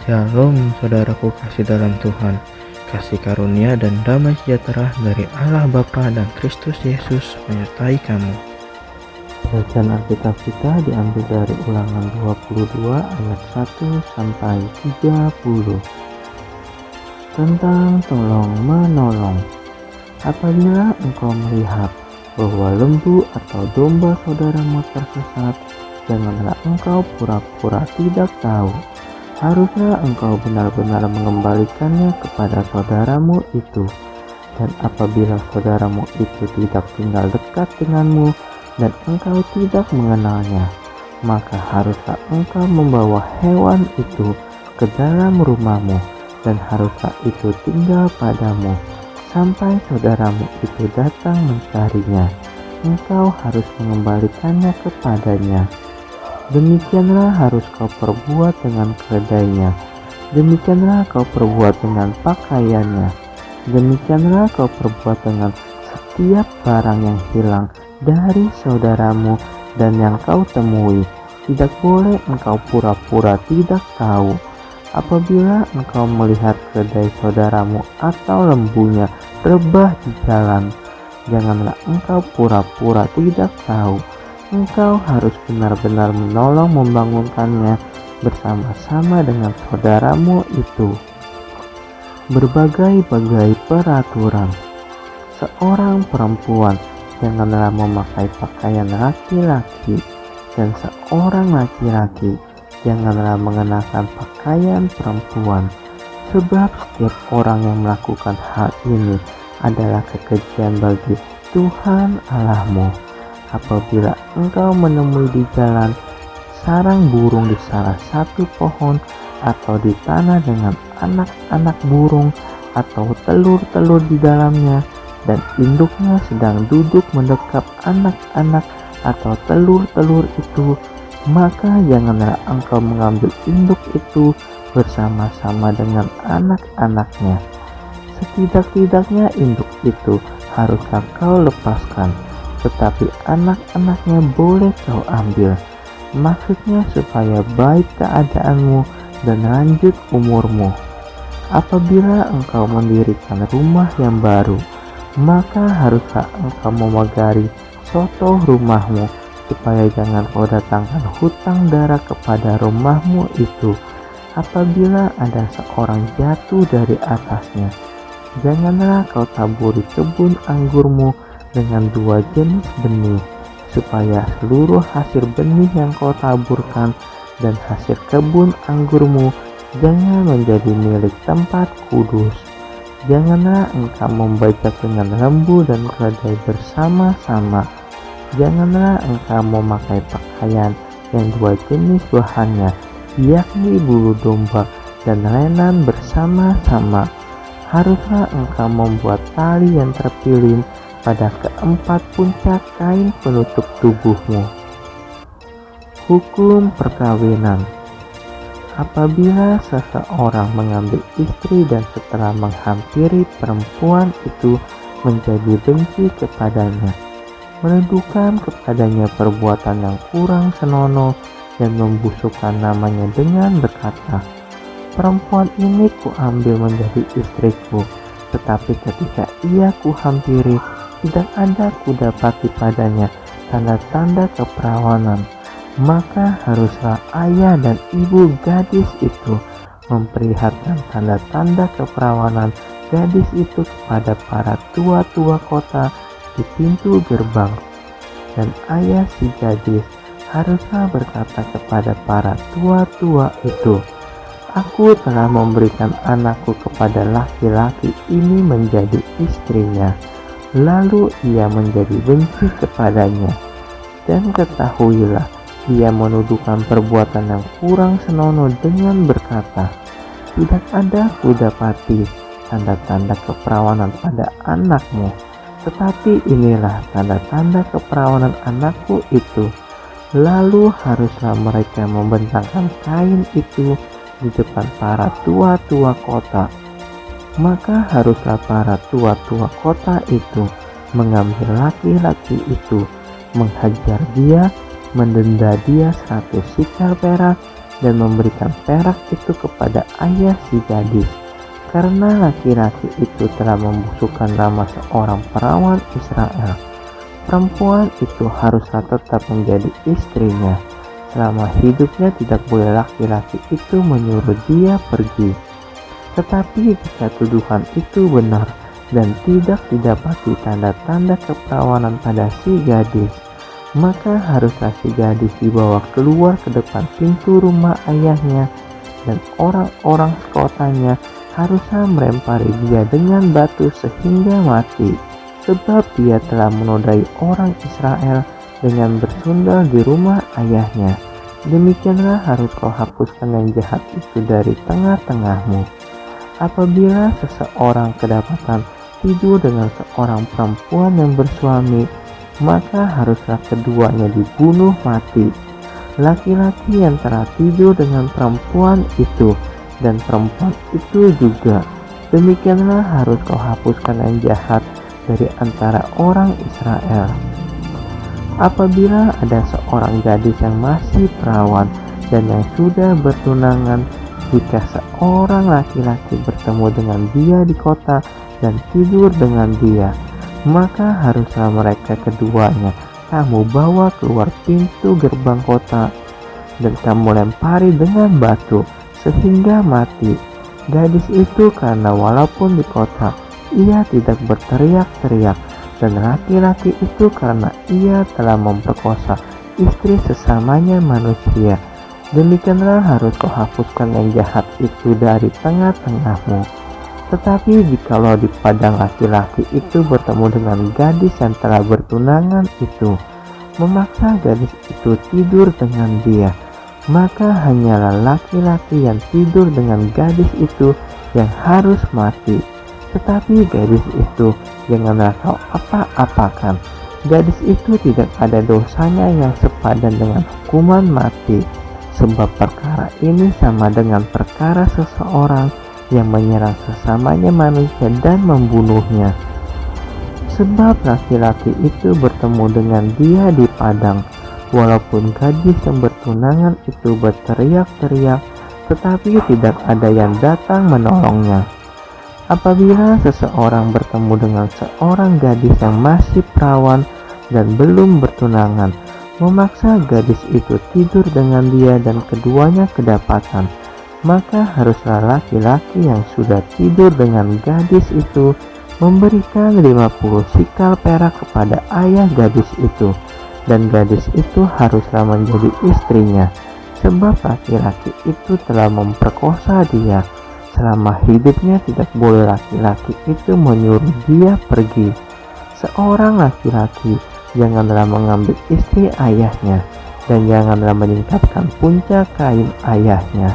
Shalom saudaraku kasih dalam Tuhan, kasih karunia dan damai sejahtera dari Allah Bapa dan Kristus Yesus menyertai kamu. Bacaan Alkitab kita diambil dari Ulangan 22 ayat 1 sampai 30. Tentang tolong menolong. Apabila engkau melihat bahwa lembu atau domba saudaramu tersesat, janganlah engkau pura-pura tidak tahu. Harusnya engkau benar-benar mengembalikannya kepada saudaramu itu. Dan apabila saudaramu itu tidak tinggal dekat denganmu dan engkau tidak mengenalnya, maka haruslah engkau membawa hewan itu ke dalam rumahmu, dan haruslah itu tinggal padamu sampai saudaramu itu datang mencarinya. Engkau harus mengembalikannya kepadanya. Demikianlah harus kau perbuat dengan keledainya, demikianlah kau perbuat dengan pakaiannya, demikianlah kau perbuat dengan setiap barang yang hilang dari saudaramu dan yang kau temui. Tidak boleh engkau pura-pura tidak tahu. Apabila engkau melihat keledai saudaramu atau lembunya rebah di jalan, janganlah engkau pura-pura tidak tahu. Engkau harus benar-benar menolong membangunkannya bersama-sama dengan saudaramu itu. Berbagai-bagai peraturan. Seorang perempuan janganlah memakai pakaian laki-laki, dan seorang laki-laki janganlah mengenakan pakaian perempuan, sebab setiap orang yang melakukan hal ini adalah kekejian bagi Tuhan Allahmu. Apabila engkau menemui di jalan sarang burung di salah satu pohon, atau di tanah dengan anak-anak burung atau telur-telur di dalamnya, dan induknya sedang duduk mendekap anak-anak atau telur-telur itu, maka janganlah engkau mengambil induk itu bersama-sama dengan anak-anaknya. Setidak-tidaknya induk itu haruslah kau lepaskan, tetapi anak-anaknya boleh kau ambil. Maksudnya supaya baik keadaanmu dan lanjut umurmu. Apabila engkau mendirikan rumah yang baru, maka haruslah engkau memagari sotoh rumahmu, supaya jangan kau datangkan hutang darah kepada rumahmu itu. Apabila ada seorang jatuh dari atasnya, janganlah kau taburi kebun anggurmu dengan dua jenis benih, supaya seluruh hasil benih yang kau taburkan dan hasil kebun anggurmu jangan menjadi milik tempat kudus. Janganlah engkau membajak dengan lembu dan keledai bersama-sama. Janganlah engkau memakai pakaian yang dua jenis bahannya, yakni bulu domba dan lenan bersama-sama. Haruslah engkau membuat tali yang terpilih pada keempat puncak kain penutup tubuhmu. Hukum perkawinan. Apabila seseorang mengambil istri dan setelah menghampiri perempuan itu menjadi benci kepadanya, menuduhkan kepadanya perbuatan yang kurang senonoh, dan membusukkan namanya dengan berkata, "Perempuan ini kuambil menjadi istriku, tetapi ketika ia kuhampiri, tidak ada kudapati padanya tanda-tanda keperawanan," maka haruslah ayah dan ibu gadis itu memperlihatkan tanda-tanda keperawanan gadis itu kepada para tua-tua kota di pintu gerbang. Dan ayah si gadis haruslah berkata kepada para tua-tua itu, "Aku telah memberikan anakku kepada laki-laki ini menjadi istrinya." Lalu ia menjadi benci kepadanya. Dan ketahuilah, ia menuduhkan perbuatan yang kurang senonoh dengan berkata, "Tidak ada kudapati tanda-tanda keperawanan pada anakmu, tetapi inilah tanda-tanda keperawanan anakku itu." Lalu haruslah mereka membentangkan kain itu di depan para tua-tua kota. Maka haruslah para tua-tua kota itu mengambil laki-laki itu, menghajar dia, mendenda dia 100 sikal perak, dan memberikan perak itu kepada ayah si gadis. Karena laki-laki itu telah membusukkan nama seorang perawan Israel, perempuan itu haruslah tetap menjadi istrinya. Selama hidupnya tidak boleh laki-laki itu menyuruh dia pergi. Tetapi jika tuduhan itu benar dan tidak didapati tanda-tanda keperawanan pada si gadis, maka haruslah si gadis dibawa keluar ke depan pintu rumah ayahnya, dan orang-orang sekotanya haruslah melempari dia dengan batu sehingga mati, sebab dia telah menodai orang Israel dengan bersundal di rumah ayahnya. Demikianlah harus kau hapuskan yang jahat itu dari tengah-tengahmu. Apabila seseorang kedapatan tidur dengan seorang perempuan yang bersuami, maka haruslah keduanya dibunuh mati. Laki-laki yang telah tidur dengan perempuan itu dan perempuan itu juga, demikianlah harus kau hapuskan yang jahat dari antara orang Israel. Apabila ada seorang gadis yang masih perawan dan yang sudah bertunangan, jika seorang laki-laki bertemu dengan dia di kota dan tidur dengan dia, maka haruslah mereka keduanya kamu bawa keluar pintu gerbang kota dan kamu lempari dengan batu sehingga mati. Gadis itu karena walaupun di kota ia tidak berteriak-teriak, dan laki-laki itu karena ia telah memperkosa istri sesamanya manusia. Demikianlah harus kau hapuskan yang jahat itu dari tengah-tengahmu. Tetapi jikalau di padang laki-laki itu bertemu dengan gadis yang telah bertunangan itu, memaksa gadis itu tidur dengan dia, maka hanyalah laki-laki yang tidur dengan gadis itu yang harus mati. Tetapi gadis itu janganlah kau apa-apakan. Gadis itu tidak ada dosanya yang sepadan dengan hukuman mati, sebab perkara ini sama dengan perkara seseorang yang menyerang sesamanya manusia dan membunuhnya. Sebab laki-laki itu bertemu dengan dia di padang, walaupun gadis yang bertunangan itu berteriak-teriak, tetapi tidak ada yang datang menolongnya. Apabila seseorang bertemu dengan seorang gadis yang masih perawan dan belum bertunangan, memaksa gadis itu tidur dengan dia dan keduanya kedapatan, maka haruslah laki-laki yang sudah tidur dengan gadis itu memberikan 50 sikal perak kepada ayah gadis itu, dan gadis itu haruslah menjadi istrinya, sebab laki-laki itu telah memperkosa dia. Selama hidupnya tidak boleh laki-laki itu menyuruh dia pergi. Seorang laki-laki janganlah mengambil istri ayahnya, dan janganlah menyingkapkan puncak kain ayahnya.